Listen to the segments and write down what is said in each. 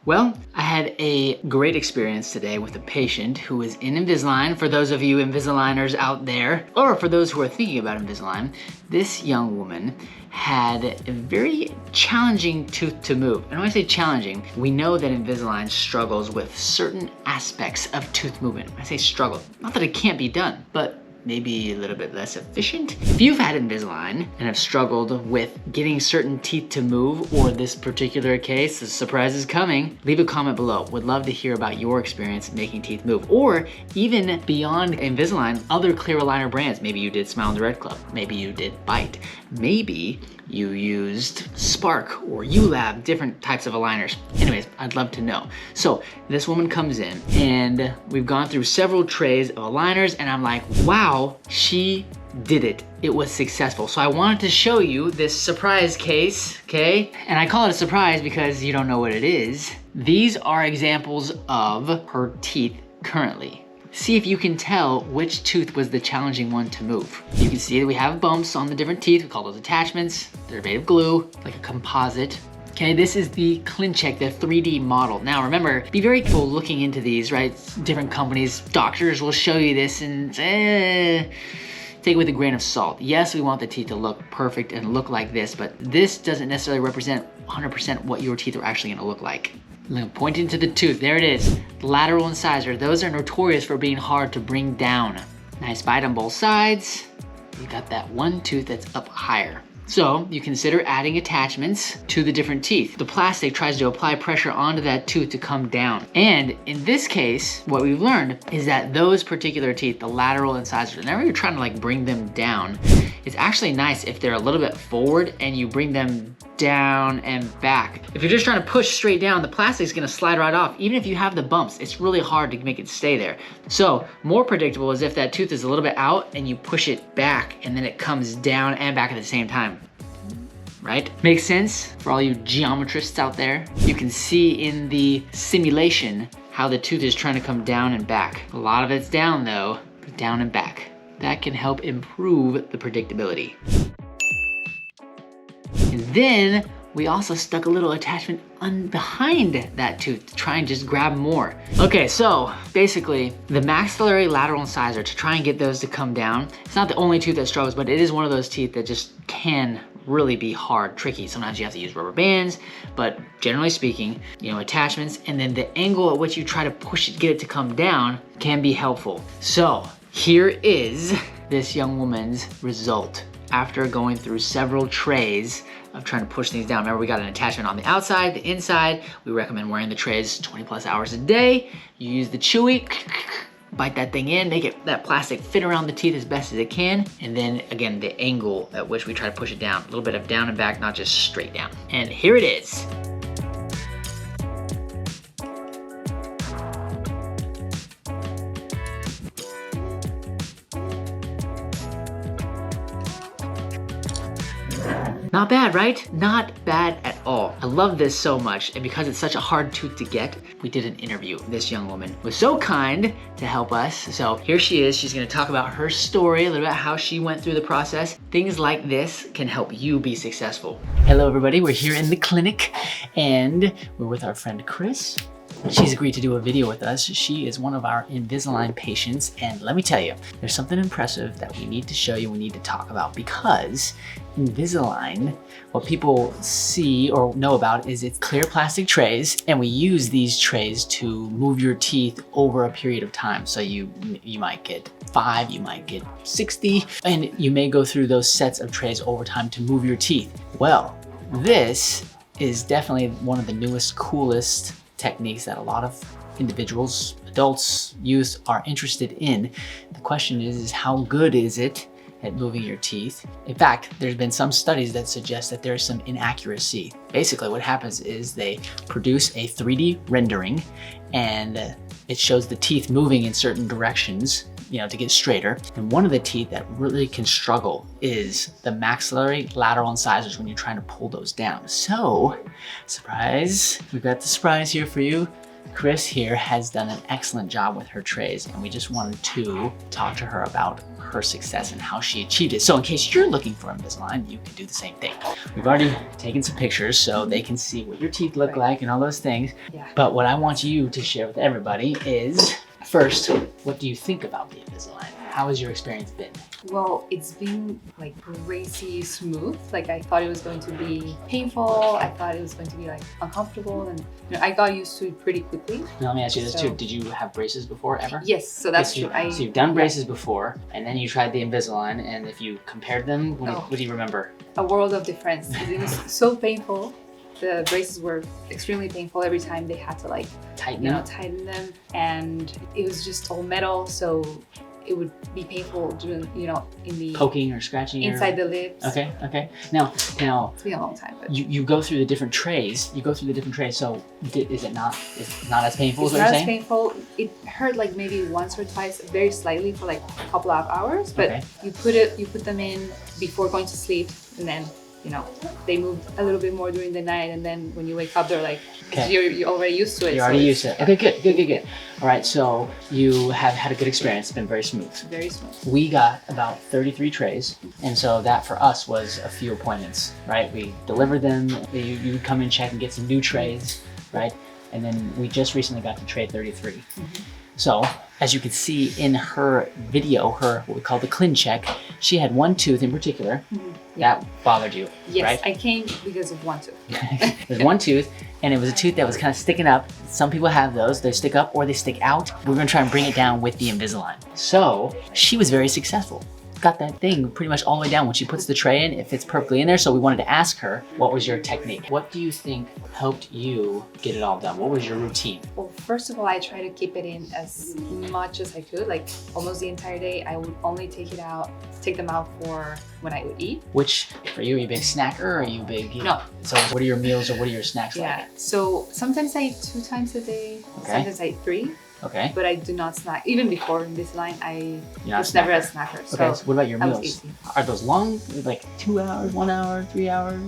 Well, I had a great experience today with a patient who was in Invisalign. For those of you Invisaligners out there, or for those who are thinking about Invisalign, this young woman had a very challenging tooth to move. And when I say challenging, we know that Invisalign struggles with certain aspects of tooth movement. I say struggle, not that it can't be done, but maybe a little bit less efficient. If you've had Invisalign and have struggled with getting certain teeth to move, or this particular case, the surprise is coming, leave a comment below. Would love to hear about your experience making teeth move. Or even beyond Invisalign, other clear aligner brands. Maybe you did Smile and the Red Club. Maybe you did Bite. Maybe you used Spark or ULab, different types of aligners. Anyways, I'd love to know. So this woman comes in and we've gone through several trays of aligners and I'm like, wow, she did it. It was successful. So I wanted to show you this surprise case, okay? And I call it a surprise because you don't know what it is. These are examples of her teeth currently. See if you can tell which tooth was the challenging one to move. You can see that we have bumps on the different teeth. We call those attachments. They're made of glue, like a composite. Okay, this is the ClinCheck, the 3D model. Now remember, be very careful looking into these, right? Different companies, doctors will show you this and take it with a grain of salt. Yes, we want the teeth to look perfect and look like this, but this doesn't necessarily represent 100% what your teeth are actually gonna look like. Pointing to the tooth, there it is. The lateral incisor, those are notorious for being hard to bring down. Nice bite on both sides. You got that one tooth that's up higher. So you consider adding attachments to the different teeth. The plastic tries to apply pressure onto that tooth to come down. And in this case, what we've learned is that those particular teeth, the lateral incisors, whenever you're trying to like bring them down, it's actually nice if they're a little bit forward and you bring them down and back. If you're just trying to push straight down, the plastic's gonna slide right off. Even if you have the bumps, it's really hard to make it stay there. So more predictable is if that tooth is a little bit out and you push it back and then it comes down and back at the same time. Right? Makes sense for all you geometrists out there? You can see in the simulation how the tooth is trying to come down and back. A lot of it's down though, but down and back. That can help improve the predictability. And then we also stuck a little attachment behind that tooth to try and just grab more. Okay, so basically the maxillary lateral incisor, to try and get those to come down, it's not the only tooth that struggles, but it is one of those teeth that just can really be hard, tricky. Sometimes you have to use rubber bands, but generally speaking, you know, attachments and then the angle at which you try to push it, get it to come down can be helpful. So here is this young woman's result after going through several trays of trying to push things down. Remember, we got an attachment on the outside, the inside. We recommend wearing the trays 20 plus hours a day. You use the chewy, bite that thing in, make it that plastic fit around the teeth as best as it can. And then again, the angle at which we try to push it down, a little bit of down and back, not just straight down. And here it is. Not bad, right? Not bad at all. I love this so much, and because it's such a hard tooth to get, we did an interview. This young woman was so kind to help us. So here she is. She's gonna talk about her story, a little bit how she went through the process. Things like this can help you be successful. Hello everybody, we're here in the clinic and we're with our friend Chris. She's agreed to do a video with us. She is one of our Invisalign patients, and let me tell you, there's something impressive that we need to show you, we need to talk about, because Invisalign, what people see or know about is it's clear plastic trays, and we use these trays to move your teeth over a period of time. So you might get 5, you might get 60, and you may go through those sets of trays over time to move your teeth. Well, this is definitely one of the newest, coolest techniques that a lot of individuals, adults, youth are interested in. The question is how good is it at moving your teeth? In fact, there's been some studies that suggest that there's some inaccuracy. Basically what happens is they produce a 3D rendering and it shows the teeth moving in certain directions, you know, to get straighter. And one of the teeth that really can struggle is the maxillary lateral incisors when you're trying to pull those down. So, surprise, we've got the surprise here for you. Chris here has done an excellent job with her trays, and we just wanted to talk to her about her success and how she achieved it. So in case you're looking for Invisalign, you can do the same thing. We've already taken some pictures so they can see what your teeth look like and all those things. Yeah. But what I want you to share with everybody is, first, what do you think about the Invisalign? How has your experience been? Well, it's been like crazy smooth. Like I thought it was going to be painful. I thought it was going to be like uncomfortable, and I got used to it pretty quickly. Now let me ask you this too. Did you have braces before ever? Yes, so that's true. So you've done braces before, and then you tried the Invisalign, and if you compared them, what do you remember? A world of difference. It was so painful. The braces were extremely painful every time they had to like tighten them, and it was just all metal, so it would be painful during, in the poking or scratching inside the lips. Okay. Now it's been a long time. But you go through the different trays. So is it not? It's not as painful? It's not as painful. It hurt like maybe once or twice, very slightly for like a couple of hours. But you put them in before going to sleep, and then they move a little bit more during the night, and then when you wake up, they're like, you're already used to it. You're already used to it. Okay, good. All right, so you have had a good experience. It's been very smooth. Very smooth. We got about 33 trays, and so that for us was a few appointments, right? We delivered them. You would come and check and get some new trays, right? And then we just recently got to tray 33. Mm-hmm. So, as you can see in her video, what we call the clean check, she had one tooth in particular that bothered you, yes, right? I came because of one tooth. There's one tooth, and it was a tooth that was kind of sticking up. Some people have those. They stick up or they stick out. We're gonna try and bring it down with the Invisalign. So, she was very successful. Got that thing pretty much all the way down. When she puts the tray in, it fits perfectly in there. So we wanted to ask her, what was your technique? What do you think helped you get it all done? What was your routine? Well, first of all, I try to keep it in as much as I could, like almost the entire day. I would only take them out for when I would eat. Which, for you, are you a big snacker or are you big? No. So what are your meals or what are your snacks like? Yeah, so sometimes I eat 2 times a day, sometimes I eat 3. Okay. But I do not snack. Even before Invisalign, I was never a snacker. So okay, so what about your meals? Are those long, like 2 hours, 1 hour, 3 hours?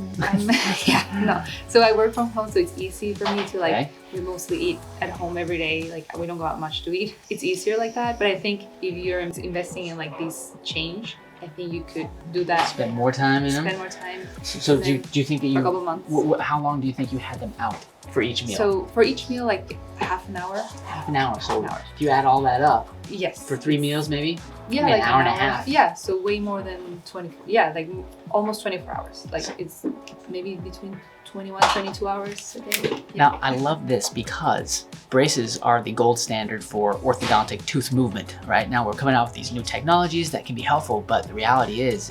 No. So I work from home, so it's easy for me to we mostly eat at home every day. Like we don't go out much to eat. It's easier like that. But I think if you're investing in like this change, I think you could do that. Spend more time in them? Spend more time. So do you think that for a couple months. How long do you think you had them out for each meal? So for each meal, like half an hour. Half an hour. So if you add all that up, yes. For 3 meals maybe? Yeah, maybe like an hour and a half. Yeah, so way more than 24. Yeah, like almost 24 hours. Like it's maybe between 21, 22 hours a day. Yeah. Now, I love this because braces are the gold standard for orthodontic tooth movement, right? Now we're coming out with these new technologies that can be helpful, but the reality is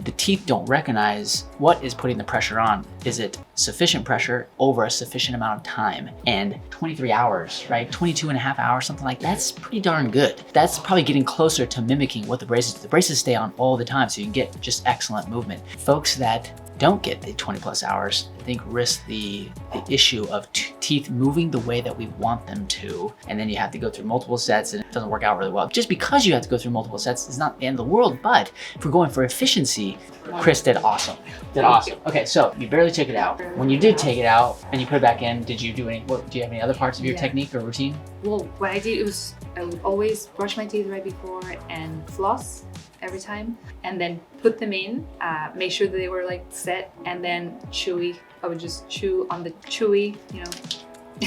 the teeth don't recognize what is putting the pressure on. Is it sufficient pressure over a sufficient amount of time? And 23 hours, right? 22 and a half hours, something like that's pretty darn good. That's probably getting closer to mimicking what the braces stay on all the time, so you can get just excellent movement. Folks that don't get the 20 plus hours, I think risk the issue of teeth moving the way that we want them to. And then you have to go through multiple sets and it doesn't work out really well. Just because you have to go through multiple sets is not the end of the world, but if we're going for efficiency, Chris did awesome. Okay, so you barely took it out. When you did take it out and you put it back in, did you do do you have any other parts of your technique or routine? Well, what I did was I would always brush my teeth right before and floss every time, and then put them in, make sure that they were like set, and then chewy. I would just chew on the chewy,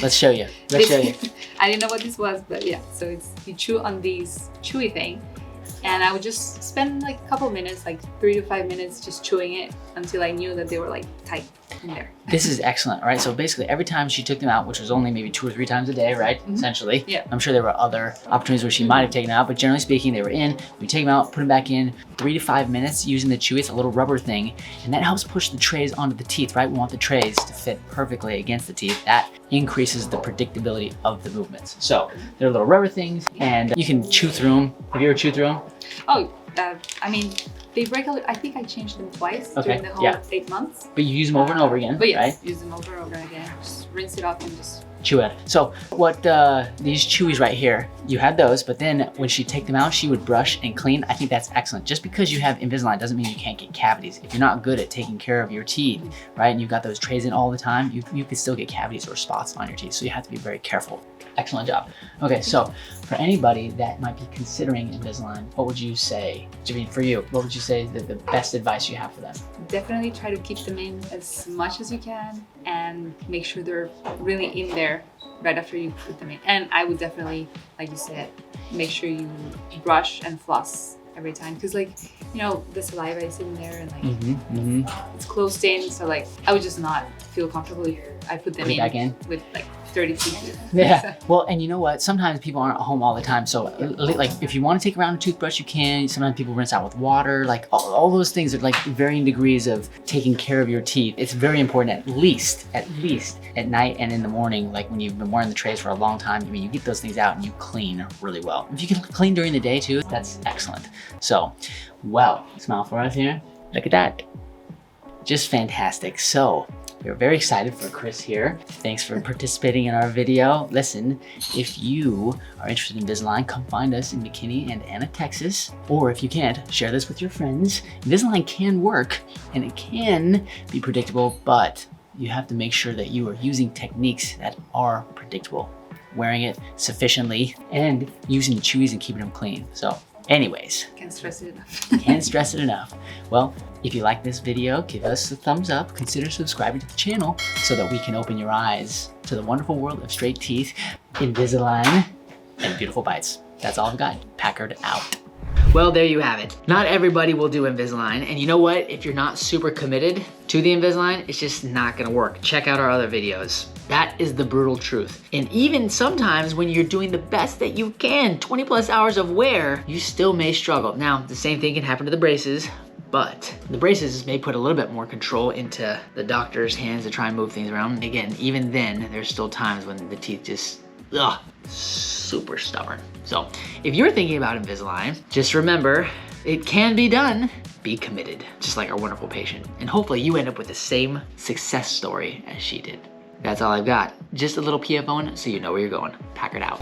Let's show you. Let's show you. I didn't know what this was, but yeah. So you chew on these chewy thing, and I would just spend like a couple minutes, like 3 to 5 minutes, just chewing it until I knew that they were like tight in there. This is excellent, right? So basically every time she took them out, which was only maybe 2 or 3 times a day, right? Mm-hmm. Essentially. Yeah. I'm sure there were other opportunities where she might have taken them out, but generally speaking, they were in. We take them out, put them back in, 3 to 5 minutes using the chewy. It's a little rubber thing, and that helps push the trays onto the teeth, right? We want the trays to fit perfectly against the teeth. That increases the predictability of the movements. So they're little rubber things, and you can chew through them. Have you ever chewed through them? Oh, I mean, they regularly. I think I changed them twice during the whole 8 months. But you use them over and over again, but yes, right? Use them over and over again. Just rinse it off and just Chewy. So what these chewies right here, you had those, but then when she'd take them out, she would brush and clean. I think that's excellent. Just because you have Invisalign doesn't mean you can't get cavities. If you're not good at taking care of your teeth, right, and you've got those trays in all the time, you could still get cavities or spots on your teeth. So you have to be very careful. Excellent job. Okay, so for anybody that might be considering Invisalign, what would you say, Javine, for you, what would you say is the best advice you have for them? Definitely try to keep them in as much as you can and make sure they're really in there right after you put them in. And I would definitely, like you said, make sure you brush and floss every time, because like, you know, the saliva is in there and like it's closed in, so like I would just not feel comfortable if I put them in with like 30 teeth. Yeah. Well, and you know what? Sometimes people aren't at home all the time. So like if you want to take around a toothbrush, you can. Sometimes people rinse out with water. Like all those things are like varying degrees of taking care of your teeth. It's very important at least at night and in the morning, like when you've been wearing the trays for a long time, I mean, you get those things out and you clean really well. If you can clean during the day too, that's excellent. So, well, smile for us here. Look at that. Just fantastic. So, we're very excited for Chris here. Thanks for participating in our video. Listen, if you are interested in Invisalign, come find us in McKinney and Anna, Texas. Or if you can't, share this with your friends. Invisalign can work and it can be predictable, but you have to make sure that you are using techniques that are predictable, wearing it sufficiently, and using the chewies and keeping them clean. So anyways. Can't stress it enough. Can't stress it enough. Well, if you like this video, give us a thumbs up. Consider subscribing to the channel so that we can open your eyes to the wonderful world of straight teeth, Invisalign, and beautiful bites. That's all I've got. Packard out. Well, there you have it. Not everybody will do Invisalign, and you know what? If you're not super committed to the Invisalign, it's just not gonna work. Check out our other videos. That is the brutal truth. And even sometimes when you're doing the best that you can, 20 plus hours of wear, you still may struggle. Now, the same thing can happen to the braces, but the braces may put a little bit more control into the doctor's hands to try and move things around. Again, even then, there's still times when the teeth just, super stubborn. So if you're thinking about Invisalign, just remember, it can be done. Be committed, just like our wonderful patient. And hopefully you end up with the same success story as she did. That's all I've got. Just a little PFO so you know where you're going. Packard out.